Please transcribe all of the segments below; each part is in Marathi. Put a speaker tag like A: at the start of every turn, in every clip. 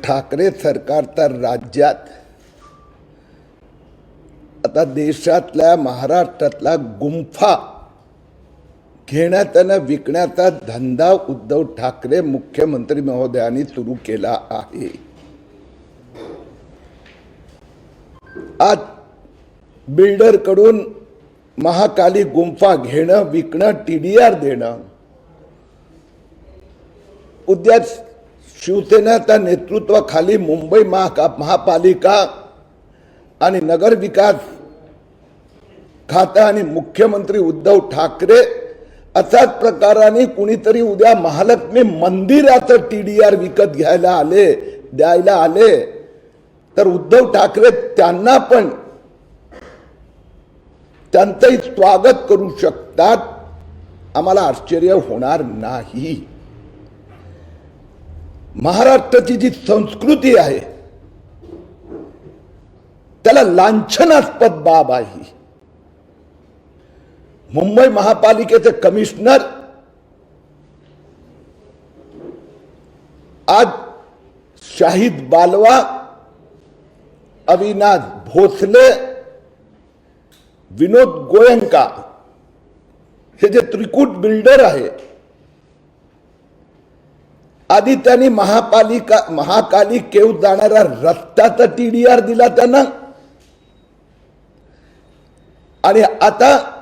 A: ठाकरे सरकार तर राज्यात आता देशातल्या महाराष्ट्रातला गुंफा घेण्यात आणि विकण्याचा धंदा उद्धव ठाकरे मुख्यमंत्री महोदयांनी सुरू केला आहे। आज बिल्डर कडून महाकाली गुंफा घेणं, विकणं, टीडीआर देणं, उद्या शिवसेनेच्या नेतृत्वाखाली मुंबई महापालिका आणि नगर विकास खाता आणि मुख्यमंत्री उद्धव ठाकरे असाच प्रकाराने कुणीतरी उद्या महालक्ष्मी मंदिराचं टीडीआर विकत द्यायला आले तर उद्धव ठाकरे त्यांना पण त्यांचंही स्वागत करू शकतात, आम्हाला आश्चर्य होणार नाही। महाराष्ट्राची जी संस्कृती आहे त्याला लांछनास्पद बाब आहे। मुंबई महापालिकेचे कमिशनर आज शाहिद बालवा, अविनाश भोसले, विनोद गोयंका हे जे त्रिकूट बिल्डर आहे, आधी त्यांनी महाकाली केव जाणारा रस्त्याचा टीडीआर दिला त्यांना, आणि आता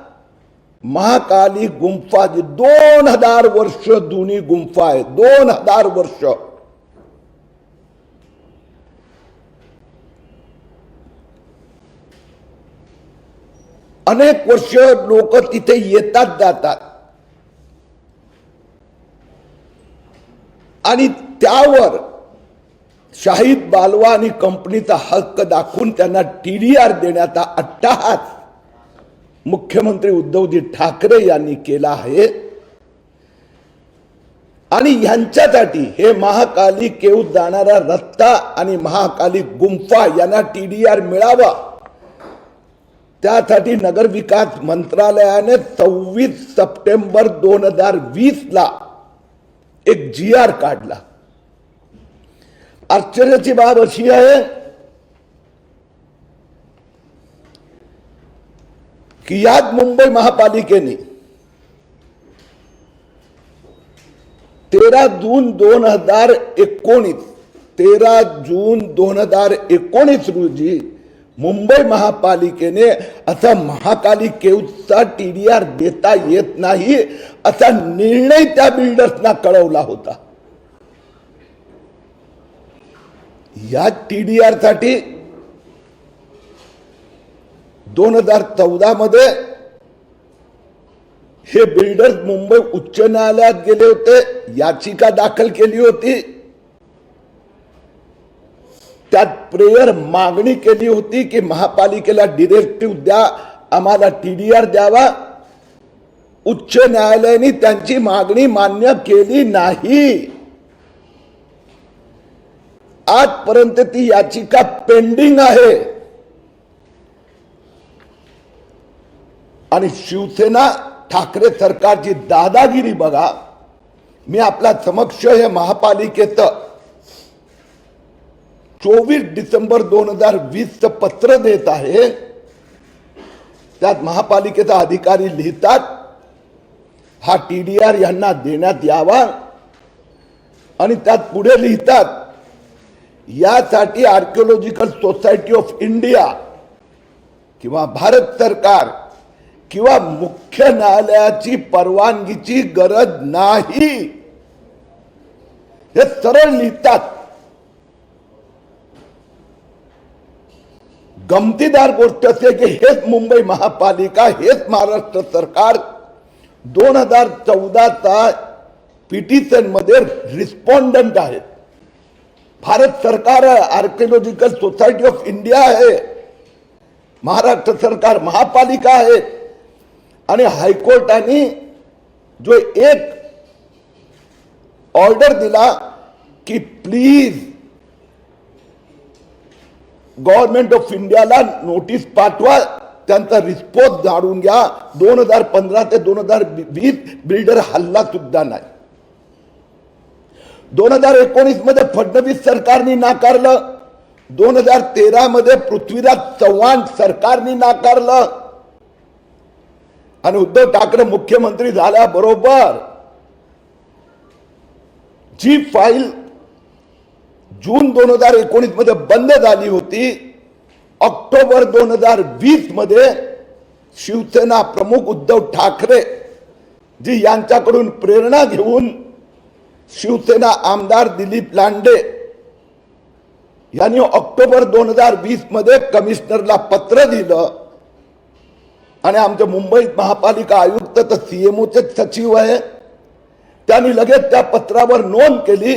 A: महाकाली गुंफा जी 2000 वर्ष जुनी गुंफा आहे, 2000 वर्ष, अनेक वर्ष लोक तिथे येतात जातात, आणि त्यावर शाहिद बालवा आणि कंपनीचा हक्क दाखवून त्यांना टीडीआर देण्याचा अट्टहास मुख्यमंत्री उद्धवजी ठाकरे यांनी केला आहे। आणि यांच्यासाठी हे महाकाली केव जाणारा रस्ता आणि महाकाली गुंफा यांना टीडीआर मिळावा, त्यासाठी नगर विकास मंत्रालयाने 26 सप्टेंबर 2020 ला एक जीआर काढला। आश्चर्याची बाब अशी आहे की यात मुंबई महापालिकेने 13 जून 2019 रोजी मुंबई महापालिकेने असा महाकाली केवचा टीडीआर देता येत नाही असा निर्णय त्या बिल्डर्सना कळवला होता। या टीडीआर साठी 2014 मध्ये हे बिल्डर्स मुंबई उच्च न्यायालयात गेले होते, याचिका दाखल केली होती, त्यात प्रेयर मागणी केली होती की महापालिकेला डिरेक्टिव्ह द्या, आम्हाला टीडीआर द्यावा। उच्च न्यायालयाने त्यांची मागणी मान्य केली नाही। आजपर्यंत ती याचिका पेंडिंग आहे, आणि शिवसेना ठाकरे सरकारची दादागिरी बघा। मी आपल्या समक्ष हे महापालिकेचं 24 डिसेंबर 2020 चं पत्र देत आहे। त्यात महापालिकेचा अधिकारी लिहितात हा टीडीआर यांना देण्यात यावा, आणि त्यात पुढे लिहितात यासाठी आर्किओलॉजिकल सोसायटी ऑफ इंडिया किंवा भारत सरकार किंवा मुख्य न्यायालयाची परवानगीची गरज नाही, हे सरळ लिहितात। गमतीदार गोष्ट असे की हेच मुंबई महापालिका, हेच महाराष्ट्र सरकार 2014 चा पिटिशन मध्ये रिस्पॉन्डंट आहेत। भारत सरकार आर्किओलॉजिकल सोसायटी ऑफ इंडिया आहे, महाराष्ट्र सरकार महापालिका आहे, आणि हायकोर्टाने जो एक ऑर्डर दिला की प्लीज गव्हर्नमेंट ऑफ इंडियाला नोटीस पाठवा, त्यांचा रिस्पॉन्स जाणून घ्या। 2015 ते 2020 बिल्डर हल्ला सुद्धा नाही। 2019 मध्ये फडणवीस सरकारने नाकारलं, 2013 मध्ये पृथ्वीराज चव्हाण सरकारने नाकारलं, आणि उद्धव ठाकरे मुख्यमंत्री झाल्याबरोबर जी फाईल जून 2019 मध्ये बंद झाली होती, ऑक्टोबर 2020 मध्ये शिवसेना प्रमुख उद्धव ठाकरे जी यांच्याकडून प्रेरणा घेऊन शिवसेना आमदार दिलीप लांडे यांनी ऑक्टोबर 2020 मध्ये कमिशनरला पत्र दिलं, आणि आमच्या मुंबईत महापालिका आयुक्त तर सीएमओचे सचिव आहे, त्यांनी लगेच त्या पत्रावर नोंद केली,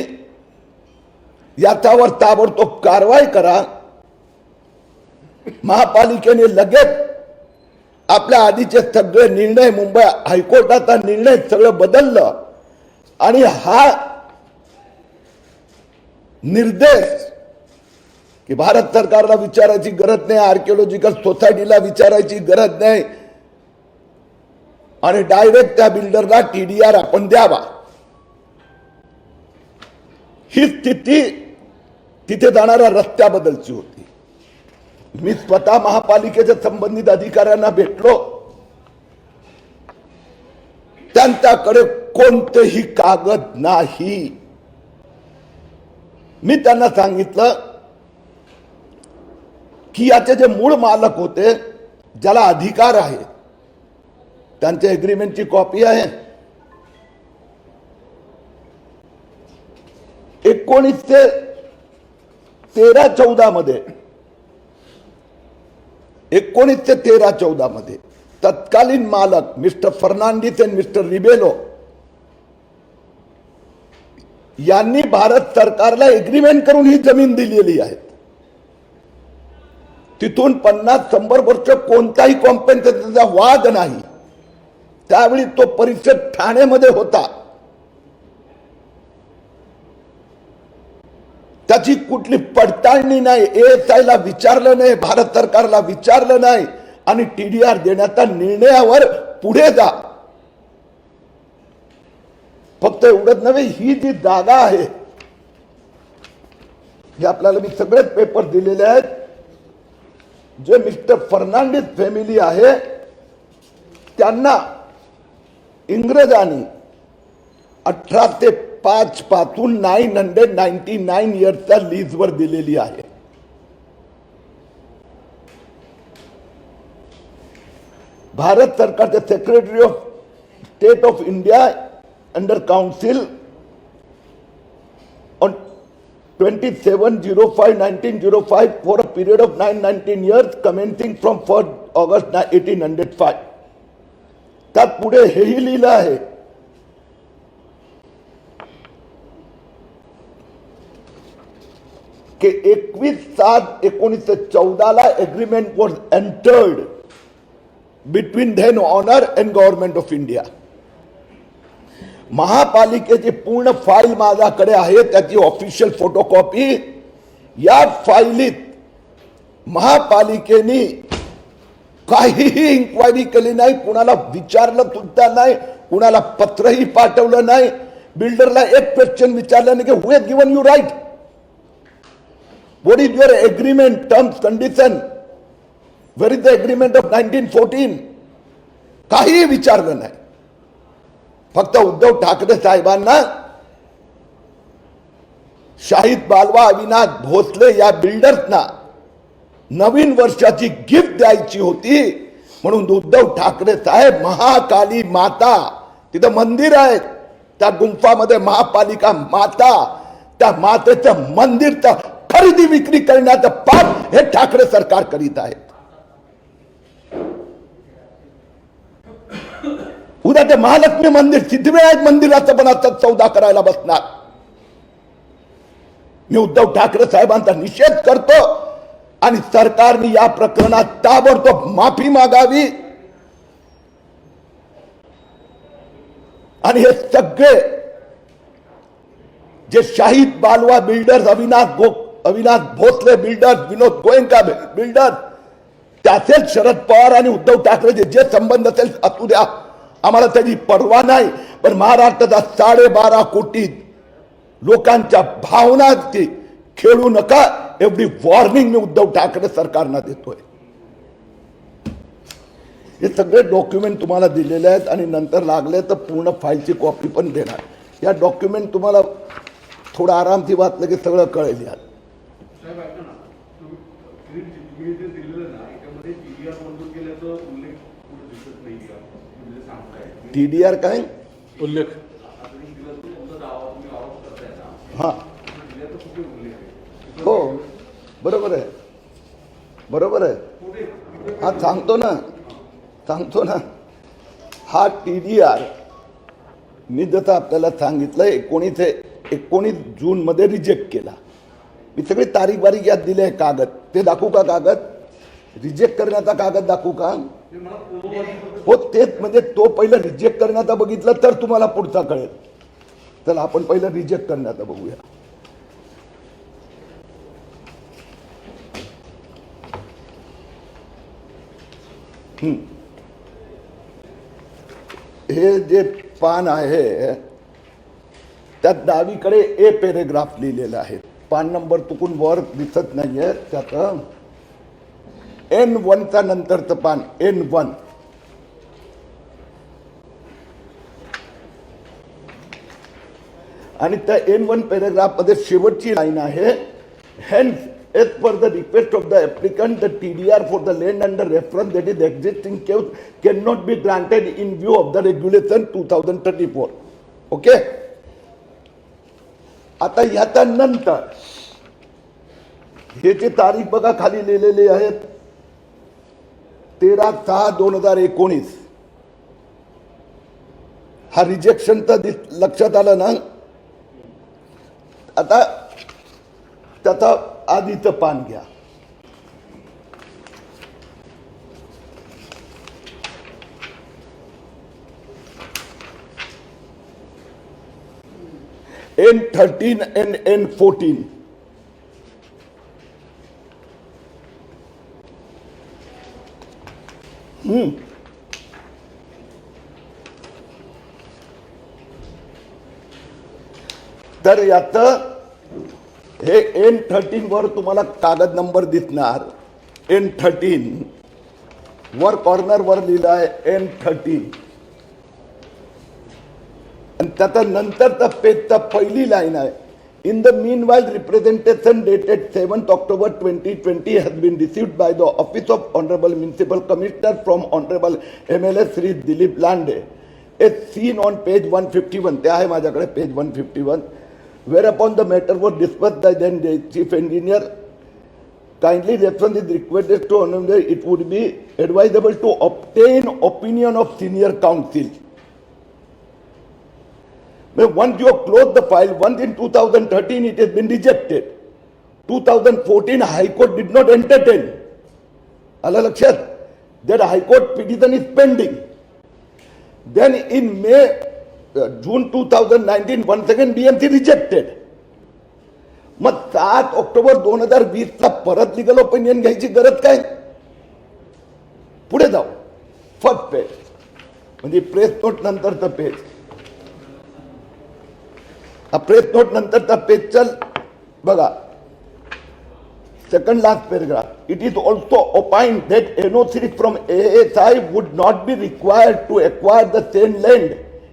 A: याच्यावर ताबडतोब कारवाई करा. महापालिकेने लगेच आपल्या आधीचे सगळे निर्णय, मुंबई हायकोर्टाचा निर्णय सगळं बदललं, आणि हा निर्देश की भारत सरकारला विचारायची गरज नाही, आर्किओलॉजिकल सोसायटीला विचारायची गरज नाही, आणि डायरेक्ट त्या बिल्डरला टीडीआर आपण द्यावा, ही स्थिती तिथे जाणाऱ्या रस्त्याबद्दलची होती. मी स्वतः महापालिकेच्या संबंधित अधिकाऱ्यांना भेटलो, त्यांच्याकडे कोणतेही कागद नाही. मी त्यांना सांगितलं की याचे जे मूळ मालक होते, ज्याला अधिकार आहे, त्यांच्या एग्रीमेंटची कॉपी आहे. 1913-14 मध्ये 1913-14 मध्ये तत्कालीन मालक मिस्टर फर्नांडिस आणि मिस्टर रिबेलो यांनी भारत सरकारला एग्रीमेंट करून ही जमीन दिलेली आहे. तिथून 50-100 वर्ष कोणताही कॉम्पेन्सेशनचा वाद नाही. त्यावेळी तो परिषद ठाण्यामध्ये होता, त्याची कुठली पडताळणी नाही, एएसआयला विचारलं नाही, भारत सरकारला विचारलं नाही, आणि टीडीआर देण्याच्या निर्णयावर पुढे जा. फक्त एवढंच नव्हे, ही जी जागा आहे, हे आपल्याला मी सगळेच पेपर दिलेले आहेत, जे मिस्टर फर्नांडिस फॅमिली आहे त्यांना इंग्रजांनी 1805 पासून 999 इयर्सच्या लीजवर दिलेली आहे. भारत सरकारचे secretary of state of India under council on 27/05/1905 for a period of 919 years commencing from 1st August 1805. त्यात पुढे हेही लिहिलं आहे की 21/7/1914 ला agreement was entered between then owner and government of India. महापालिकेची पूर्ण फाईल माझ्याकडे आहे, त्याची ऑफिशियल फोटोकॉपी. या फाईलीत महापालिकेने काहीही इन्क्वायरी केली नाही, कुणाला विचारलं सुद्धा नाही, कुणाला पत्रही पाठवलं नाही. बिल्डरला एक क्वेश्चन विचारलं नाही की who has given you right, what is your agreement, terms, condition, where is the agreement of 1914. काहीही विचारलं नाही. फक्त उद्धव ठाकरे साहेबांना शाहिद बालवा, अविनाश भोसले या बिल्डर्सना नवीन वर्षाची गिफ्ट द्यायची होती, म्हणून उद्धव ठाकरे साहेब महाकाली माता, तिथं मंदिर आहे, त्या गुंफामध्ये महापालिका माता, त्या मातेचं मंदिरचं खरेदी विक्री करण्याचं पाप हे ठाकरे सरकार करीत आहेत. उद्या ते महालक्ष्मी मंदिर, सिद्धिविनायक मंदिराचं पण आता सौदा करायला बसणार. मी उद्धव ठाकरे साहेबांचा निषेध करतो, आणि सरकारने या प्रकरणात ताबडतोब माफी मागावी, आणि हे सगळे जे शाहिद बालवा बिल्डर्स, अविनाश भोसले बिल्डर्स, विनोद गोयंका बिल्डर्स, त्याचेच शरद पवार आणि उद्धव ठाकरे जे संबंध असेल असू द्या, आम्हाला त्याची पर्वा नाही. पण महाराष्ट्राचा 12.5 कोटी लोकांच्या भावनांची खेळू नका, एवढी वॉर्निंग मी उद्धव ठाकरे सरकारला देतोय. हे सगळे डॉक्युमेंट तुम्हाला दिलेले आहेत आणि नंतर लागले तर पूर्ण फाईलची कॉपी पण देणार. या डॉक्युमेंट तुम्हाला थोडं आरामથી वाचलं की सगळं कळेल. यार TDR काय
B: उल्लेख
A: हां हो बरोबर आहे, बरोबर आहे. हा सांगतो ना हा TDR मी जसं आपल्याला सांगितलं 19 जून मध्ये रिजेक्ट केला. मी सगळी तारीख बारीक यात दिले आहे. कागद ते दाखवू का? कागद रिजेक्ट करण्याचा कागद दाखवू का? हो तेच, म्हणजे तो पहिलं रिजेक्ट करण्याचा बघितलं तर तुम्हाला पुढचा कळेल. चला आपण पहिलं रिजेक्ट करण्याचा बघूया. हे जे पान आहे त्यात डावीकडे ए पॅरेग्राफ लिहिलेला आहे. पान नंबर चुकून वर दिसत नाहीये. त्यात N1 चा नंतरचं पान N1 आणि त्या N1 पॅरेग्राफ मध्ये शेवटची लाईन आहे, hence as per the request of the applicant, the TDR for the land under reference that is existing case cannot be granted in view of the regulation 2034. Okay. आता याच्या नंतर हे जे तारीख बघा खाली लिहिलेली आहेत 13/6/2019. हा रिजेक्शनचा लक्षात आलं ना. आता त्याचा आधीचं पान घ्या. N13 and N14. तर याचं हे N13 वर तुम्हाला कागद नंबर दिसणार. N13 वर कॉर्नर वर लिहिला आहे N13 आणि त्याच्या नंतरचा पेजचा पहिली लाईन आहे, in the meanwhile representation dated 7th October 2020 has been received by the office of honourable municipal commissioner from honourable MLA Shri Dilip Lande as seen on page 151. ते आहे माझ्याकडे page 151. Whereupon the matter was discussed by then the chief engineer, kindly reference is requested to honorable. It would be advisable to obtain opinion of senior counsel. But once you have closed the file, once in 2013 it has been rejected. 2014 High Court did not entertain. Ala lakshat, that High Court petition is pending. Then in June 2019 once again BMC rejected. मग 7 ऑक्टोबर 2020 ला परत लिगल ओपिनियन घ्यायची गरज काय? पुढे जाऊ. फर्स्ट पेज म्हणजे प्रेस नोट नंतरचं पेज. हा प्रेस नोट नंतरचा पेज चल बघा. Second last paragraph. It is also opined that NOC from ASI would not be required to acquire the same land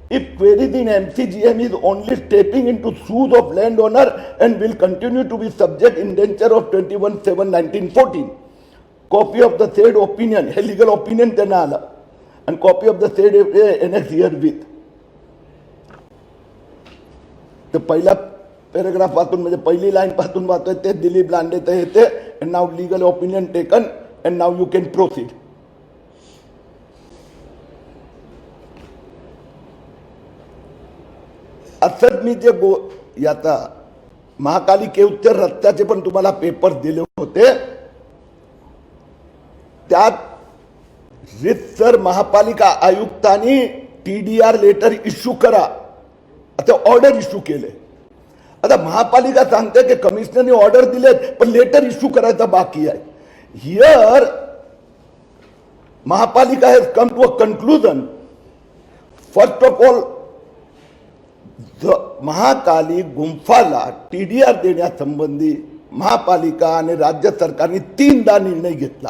A: if queries in MCGM is only stepping into shoes of landowner and will continue to be subject indenture of 21/7/1914. Copy of the said opinion, हे legal opinion त्यांना आला, and copy of the said annex herewith. तर पहिला पॅराग्राफ पासून म्हणजे पहिली लाईन पासून वाचतोय ते दिलीप लांडेचं येते, and now legal opinion taken and now you can proceed. असंच मी जे याचा महाकाली केवचर रस्त्याचे पण तुम्हाला पेपर दिले होते, त्यात रितसर महापालिका आयुक्तांनी TDR लेटर इश्यू करा आता ऑर्डर इश्यू केले. आता महापालिका सांगते की कमिशनरने ऑर्डर दिलेत पण लेटर इश्यू करायचा बाकी आहे. हियर महापालिका has come to a conclusion. First of all Mahakali गुंफाला टीडीआर देण्यासंबंधी महापालिका आणि राज्य सरकारने 3दा निर्णय घेतला.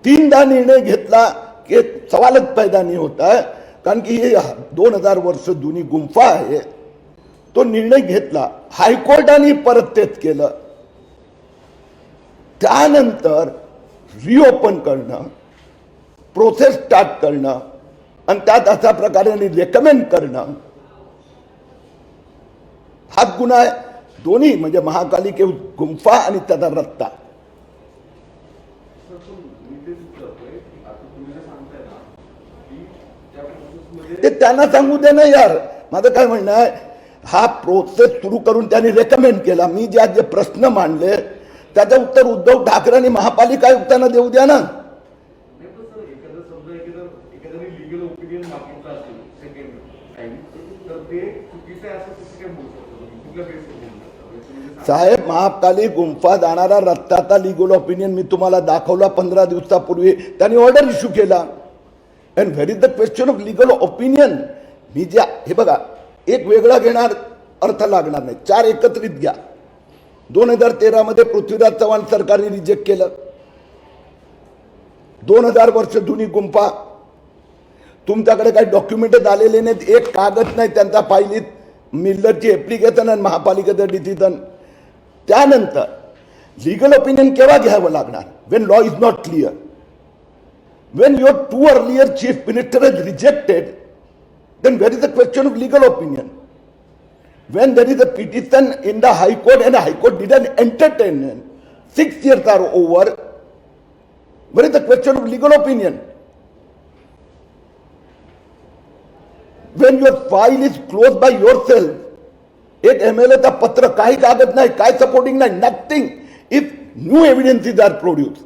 A: 3दा निर्णय घेतला की सवालच पैदा नहीं होता है, कारण की ये 2000 वर्ष जुनी गुंफा आहे. तो निर्णय घेतला, हायकोर्टाने परत तेच केलं. त्यानंतर रिओपन करणं, प्रोसेस स्टार्ट करणं आणि त्यात अशा प्रकारे रेकमेंड करणं हा गुन्हा आहे. दोन्ही म्हणजे महाकाली के गुंफा आणि त्याचा रस्ता. ते त्यांना सांगू दे ना यार. माझं काय म्हणणं आहे, हा प्रोसेस सुरू करून त्यांनी रेकमेंड केला. मी जे प्रश्न मांडले त्याचं उत्तर उद्धव ठाकरेंनी महापालिका आयुक्तांना देऊ द्या ना. साहेब, महाकाली गुंफा जाणारा रस्त्याचा लिगल ओपिनियन मी तुम्हाला दाखवला 15 दिवसापूर्वी. त्यांनी ऑर्डर इश्यू केला. And where is the question of legal opinion. मी जे हे बघा, एक वेगळा घेणार अर्थ लागणार नाही, 4 एकत्रित घ्या. 2013 मध्ये पृथ्वीराज चव्हाण सरकारने रिजेक्ट केलं. 2000 वर्ष जुनी गुंफा. तुमच्याकडे काही डॉक्युमेंट आलेले नाहीत, एक कागद नाही त्यांचा फाईलीत. मिल्लरची ऍप्लिकेशन आणि महापालिकेचं डिसिजन. त्यानंतर लीगल ओपिनियन केव्हा घ्यावं लागणार? Wien law is not clear. Wien your 2 earlier chief minister is rejected, then where is the question of legal opinion? When there is a petition in the High Court and the High Court didn't entertain it, 6 years are over, where is the question of legal opinion? When your file is closed by yourself, एक MLA चा पत्र, काही कागद नाही, काय सपोर्टिंग नाही, nothing. If new evidences are produce,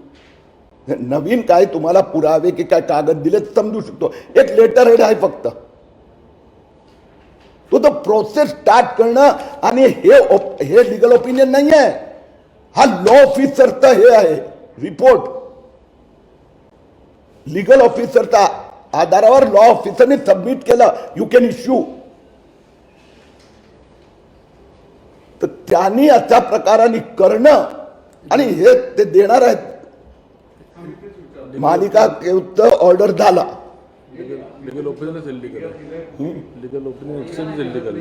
A: नवीन काय तुम्हाला पुरावे की काय कागद दिले समजू शकतो. एक लेटर हेड आहे फक्त. तो प्रोसेस स्टार्ट करणं आणि हे लीगल ओपिनियन नाही आहे. हा लॉ ऑफिसरचा हे आहे रिपोर्ट. लीगल ऑफिसरचा आधारावर लॉ ऑफिसरने सबमिट केलं, यू कॅन इश्यू. तर त्यांनी अशा प्रकाराने करणं आणि हे ते देणार आहेत. मालिका केवळ ऑर्डर झाला.
B: Legal opinion is illegal. Legal opinion itself is illegal.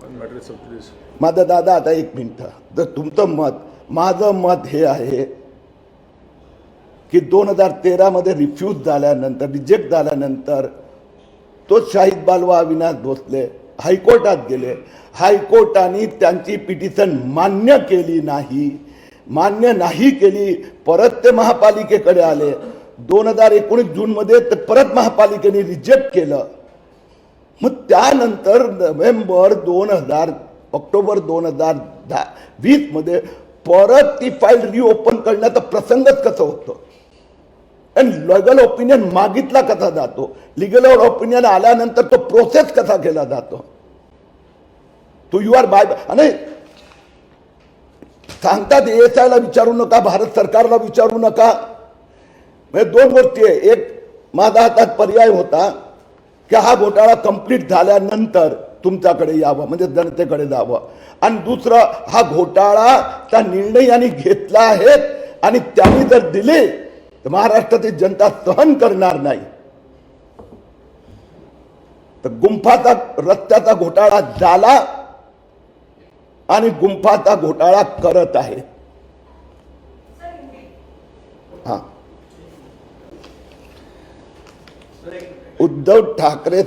B: On matters of this.
A: माझं दादा, आता 1 मिनिट. जर तुमचं मत, माझं मत हे आहे की 2013 मध्ये रिफ्यूज झाल्यानंतर, रिजेक्ट झाल्यानंतर तो शाहिद बालवा, अविनाश भोसले हायकोर्टात गेले. हायकोर्टाने त्यांची पिटिशन मान्य केली नाही. मान्य नाही केली, परत ते महापालिकेकडे आले. 2019 जून मध्ये परत महापालिकेने रिजेक्ट केलं. मग त्यानंतर ऑक्टोबर 2020 मध्ये परत ती फाईल रिओपन करण्याचा प्रसंगच कसं होतं? आणि लीगल ओपिनियन मागितला कसा जातो? लीगल ओपिनियन आल्यानंतर तो प्रोसेस कसा केला जातो? तो यू आर बाय. आणि सांगतात एएसआयला विचारू नका, भारत सरकारला विचारू नका. म्हणजे 2 गोष्टी आहे. एक, माझा हातात पर्याय होता की हा घोटाळा कंप्लीट झाल्यानंतर तुमच्याकडे यावं, म्हणजे जनतेकडे जावं. आणि दुसरं, हा घोटाळाचा निर्णय यांनी घेतला आहे आणि त्यांनी जर दिले तर महाराष्ट्राची जनता सहन करणार नाही. तर गुंफाचा रस्त्याचा घोटाळा झाला आणि गुंफाचा घोटाळा करत आहे. हा, उद्धव ठाकरे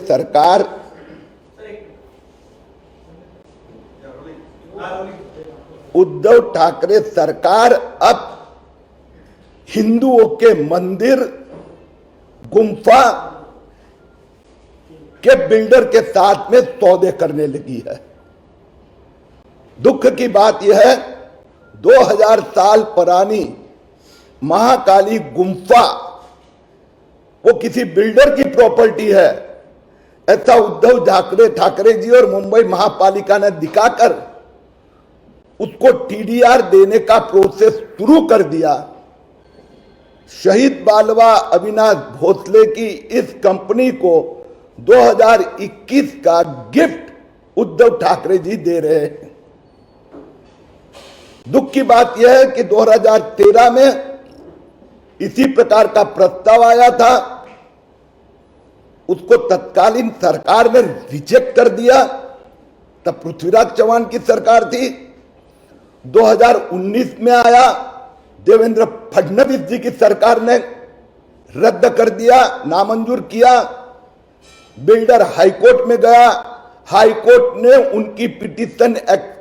A: सरकार अब हिंदुओं के मंदिर, गुंफा के बिल्डर के साथ में सौदे करने लगी है. दुख की बात यह है, 2000 साल पुरानी महाकाली गुंफा वो किसी बिल्डर की प्रॉपर्टी है, ऐसा उद्धव ठाकरे जी और मुंबई महापालिका ने दिखाकर उसको टीडीआर देने का प्रोसेस शुरू कर दिया. शहीद बालवा, अविनाश भोसले की इस कंपनी को 2021 का गिफ्ट उद्धव ठाकरे जी दे रहे हैं। दुख की बात यह है कि 2013 में इसी प्रकार का प्रस्ताव आया था, उसको तत्कालीन सरकार ने रिजेक्ट कर दिया। तब पृथ्वीराज चौहान की सरकार थी। 2019 में आया, देवेंद्र फडणवीस जी की सरकार ने रद्द कर दिया, नामंजूर किया। बिल्डर हाईकोर्ट में गया, हाईकोर्ट ने उनकी पिटीशन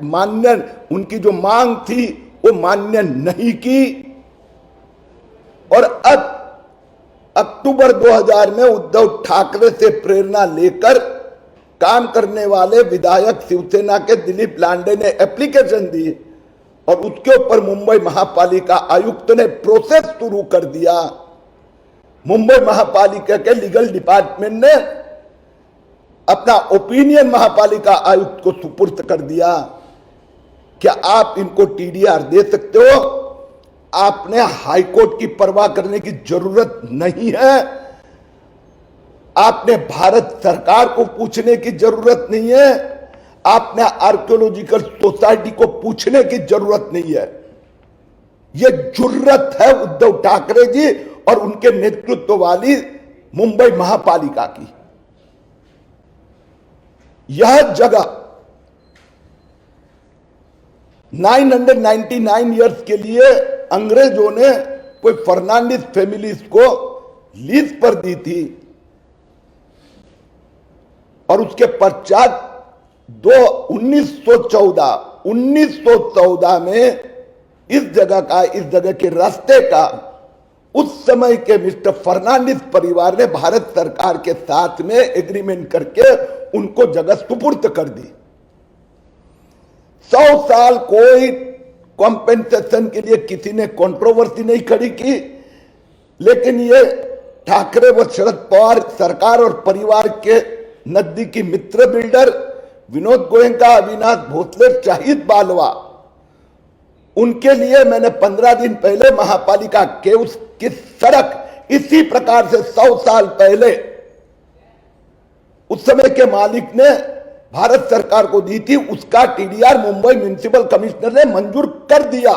A: मान्य, उनकी जो मांग थी वो मान्य नहीं की। और अब अक्टूबर 2000 में उद्धव ठाकरे से प्रेरणा लेकर काम करने वाले विधायक शिवसेना के दिलीप लांडे ने एप्लीकेशन दी और उसके ऊपर मुंबई महापालिका आयुक्त ने प्रोसेस शुरू कर दिया। मुंबई महापालिका के लीगल डिपार्टमेंट ने अपना ओपिनियन महापालिका आयुक्त को सुपुर्द कर दिया। क्या आप इनको टीडीआर दे सकते हो? आपने हाईकोर्ट की परवाह करने की जरूरत नहीं है, आपने भारत सरकार को पूछने की जरूरत नहीं है, आपने आर्कियोलॉजिकल सोसाइटी को पूछने की जरूरत नहीं है। यह जुर्रत है उद्धव ठाकरे जी और उनके नेतृत्व वाली मुंबई महापालिका की। यह जगह 999 इयर्स के लिए अंग्रेजों ने कोई फर्नांडिस फैमिलीज को लीज पर दी थी और उसके पश्चात 1914 में इस जगह के रास्ते का उस समय के मिस्टर फर्नांडिस परिवार ने भारत सरकार के साथ में एग्रीमेंट करके उनको जगह सुपुर्द कर दी। 100 साल कोई कॉम्पेंसेशन के लिए किसी ने कंट्रोवर्सी नहीं खड़ी की, लेकिन ये ठाकरे व शरद पवार सरकार और परिवार के नजदीकी मित्र बिल्डर विनोद गोयनका, अविनाश भोसले, शाहिद बालवा, उनके लिए मैंने 15 दिन पहले महापालिका के उसकी सड़क इसी प्रकार से 100 साल पहले उस समय के मालिक ने भारत सरकार को दी थी। उसका टीडीआर मुंबई म्युनिसिपल कमिश्नर ने मंजूर कर दिया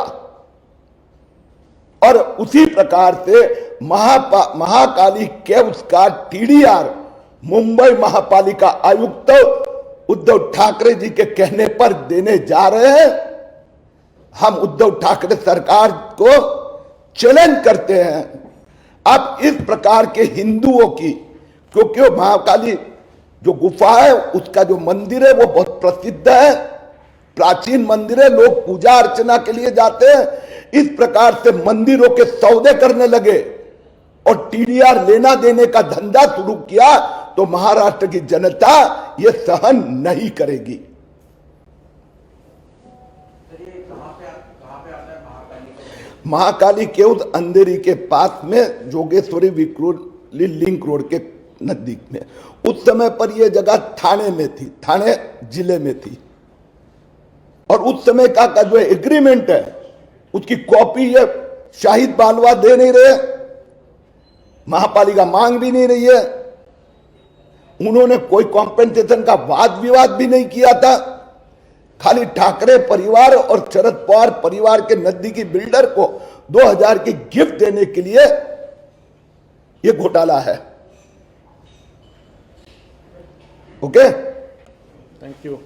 A: और उसी प्रकार से महाकाली के उसका टीडीआर मुंबई महापालिका आयुक्त उद्धव ठाकरे जी के कहने पर देने जा रहे हैं। हम उद्धव ठाकरे सरकार को चैलेंज करते हैं, आप इस प्रकार के हिंदुओं की, क्योंकि वो महाकाली जो गुफा है उसका जो मंदिर है वो बहुत प्रसिद्ध है, प्राचीन मंदिर है, लोग पूजा अर्चना के लिए जाते हैं। इस प्रकार से मंदिरों के सौदे करने लगे और टीडीआर लेना देने का धंधा शुरू किया तो महाराष्ट्र की जनता ये सहन नहीं करेगी। महाकाली के उस अंधेरी के पास में जोगेश्वरी विक्रोली लिंक रोड के नजदीक में, उस समय पर यह जगह थाने में थी, थाने जिले में थी। और उस समय का जो एग्रीमेंट है उसकी कॉपी ये शाहिद बालवा दे नहीं रहे, महापालिका मांग भी नहीं रही है। उन्होंने कोई कॉम्पेंसेशन का वाद विवाद भी नहीं किया था, खाली ठाकरे परिवार और शरद पवार परिवार के नजदीकी बिल्डर को 2000 की गिफ्ट देने के लिए यह घोटाला है। Okay,
B: thank you.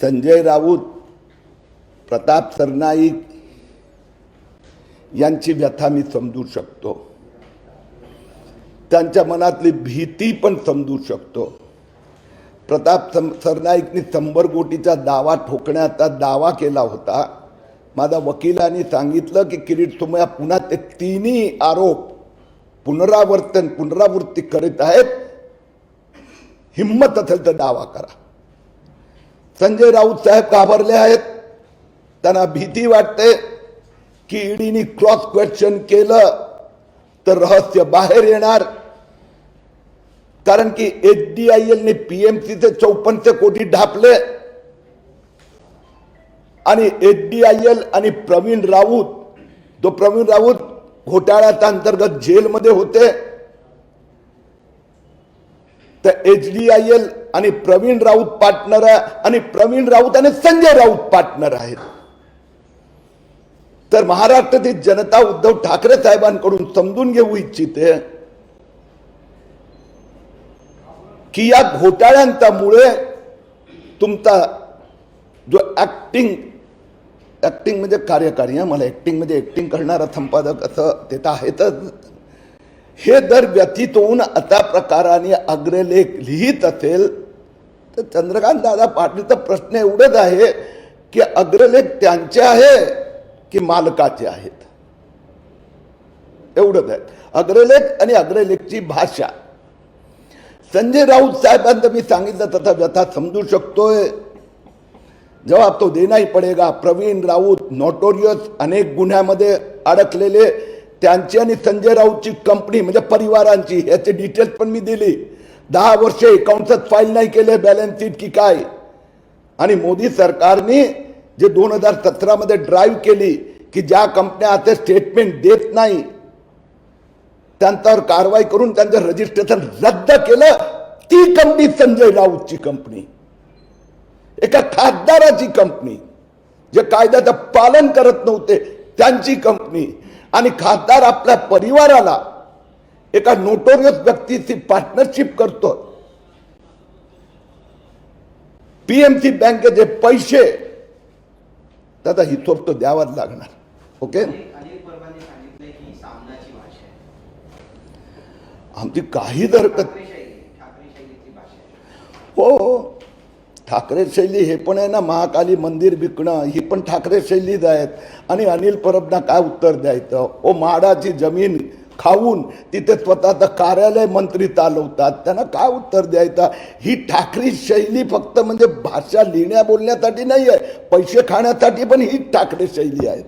A: Sanjay Raut, Pratap Sarnaik यांची व्यथा मी समजू शकतो, त्यांच्या मनातली भीती पण समजू शकतो। प्रताप सरनाईकने 100 कोटीचा दावा ठोकण्याचा दावा केला होता। माझ्या वकिलांनी सांगितलं की किरीट सोमय्या पुन्हा ते तिन्ही आरोप पुनरावृत्ती करीत आहेत, हिम्मत असेल तर दावा करा। संजय राऊत साहेब घाबरले आहेत, त्यांना भीती वाटते की ईडीने क्रॉस क्वेश्चन केलं तर रहस्य बाहेर येणार कारण की HDIL ने PMCचे 5400 कोटी ढापले आणि HDIL आणि प्रवीण राऊत घोटाळ्याच्या अंतर्गत जेलमध्ये होते. तर HDIL आणि प्रवीण राऊत पार्टनर आहे आणि प्रवीण राऊत आणि संजय राऊत पार्टनर आहेत. तर महाराष्ट्रातील जनता उद्धव ठाकरे साहेबांकडून समजून घेऊ इच्छिते की या घोटाळ्यांच्यामुळे तुमचा जो ऍक्टिंग म्हणजे कार्यकारी, मला ऍक्टिंग म्हणजे ऍक्टिंग करणारा संपादक असं ते तर आहेतच, हे जर व्यथित होऊन अशा प्रकाराने अग्रलेख लिहित असेल तर चंद्रकांत दादा पाटीलचा प्रश्न एवढंच आहे की अग्रलेख त्यांचे आहे की मालकाचे आहेत, एवढंच आहे. अग्रलेख आणि अग्रलेखची भाषा. संजय राऊत साहेबांचं मी सांगितलं तसा व्यथा समजू शकतोय, जवाब तो देना ही पडेगा. प्रवीण राऊत नोटोरियस अनेक गुन्ह्यामध्ये अडकलेले, त्यांची आणि संजय राऊतची कंपनी म्हणजे परिवारांची याचे डिटेल्स पण मी दिली. 10 वर्षे अकाउंट्सच फाईल नाही केले, बॅलन्स शीट की काय. आणि मोदी सरकारने जे 2017 मध्ये ड्राईव्ह केली की ज्या कंपन्या आता स्टेटमेंट देत नाही त्यांच्यावर कारवाई करून त्यांचं रजिस्ट्रेशन रद्द केलं, ती कंपनी संजय राऊतची कंपनी, एका खासदाराची कंपनी, जे कायद्याचं पालन करत नव्हते त्यांची कंपनी. आणि खासदार आपल्या परिवाराला एका नोटोरियस व्यक्तीची पार्टनरशिप करतो. PMC बँकेचे पैसे त्याचा हिशोब तो द्यावाच लागणार. ओके, आमची काही हरकत हो. ठाकरे शैली हे पण आहे ना, महाकाली मंदिर विकणं ही पण ठाकरे शैलीच आहेत. आणि अनिल परबना काय उत्तर द्यायचं? ओ म्हाडाची जमीन खाऊन तिथे स्वतःचं कार्यालय मंत्री चालवतात, त्यांना काय उत्तर द्यायचं? ही ठाकरे शैली फक्त म्हणजे भाषा लिहिण्या बोलण्यासाठी नाही आहे, पैसे खाण्यासाठी पण ही ठाकरे शैली आहे.